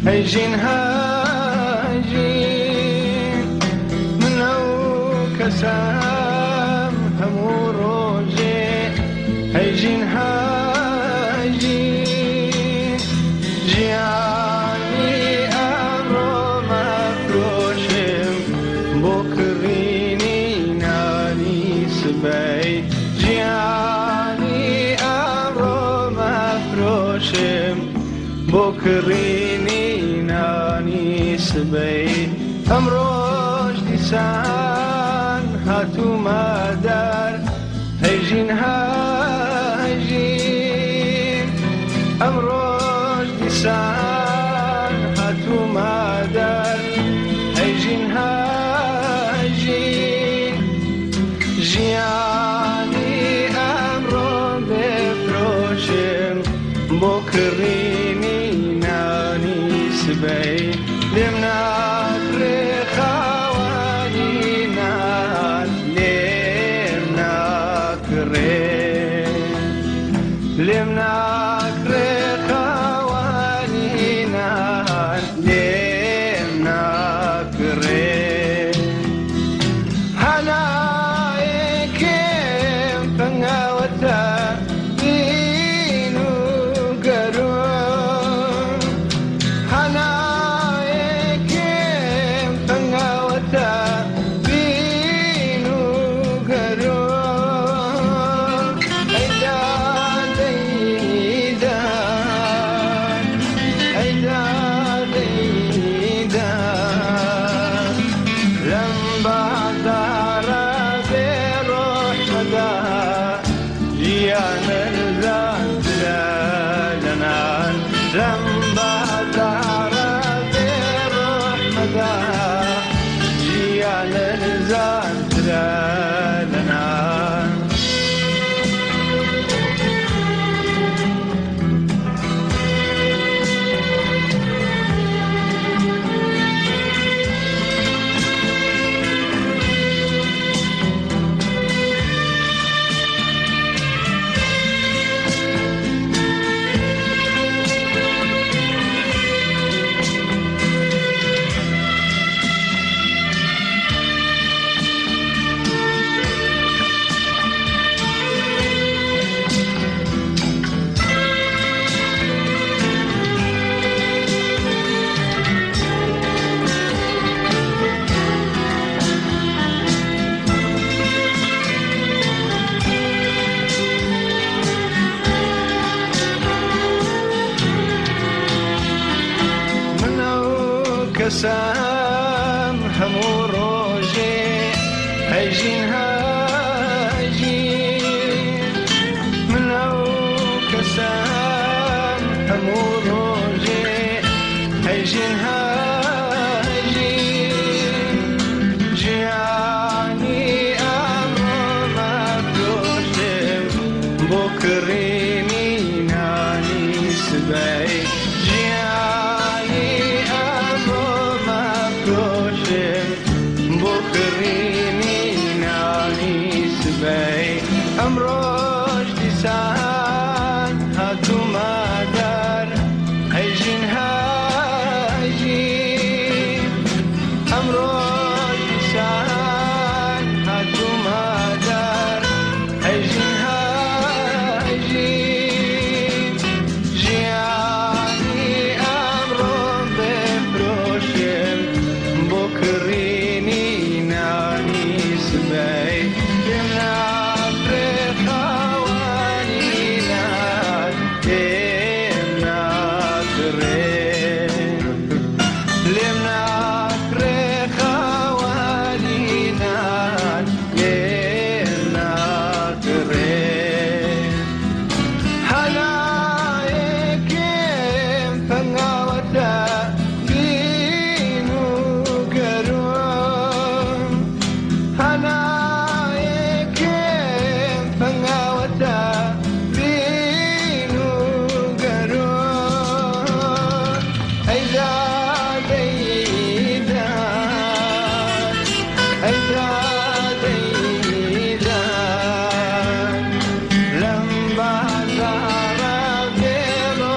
هيجين هاجين منو كسام همو روجي هيجين هاجين جياني أمرو مفروشم بكريني ناني سبي جياني أمرو مفروشم بكريني ناني سبي أمروش لسان هاتو مدار هيجين هاجين أمروش لسان هاتو مدار هيجين هاجين جياني أمرو بفروشم بكريني ناني سبي لمنا خواني نان لمنا لمنا خواني نان لمنا هنا كم فنغوتا كسام همو روجي هيجين هاجين منو كسام همو روجي هيجين هاجين جياني أمرو مفروشم بكريني ناني سبي أمروش لسان هاتو مدار هيجين هاجين أمروش لسان هاتو مدار هيجين هاجين جياني أمرو بفروشم بكريني ناني سبي lamba zara belo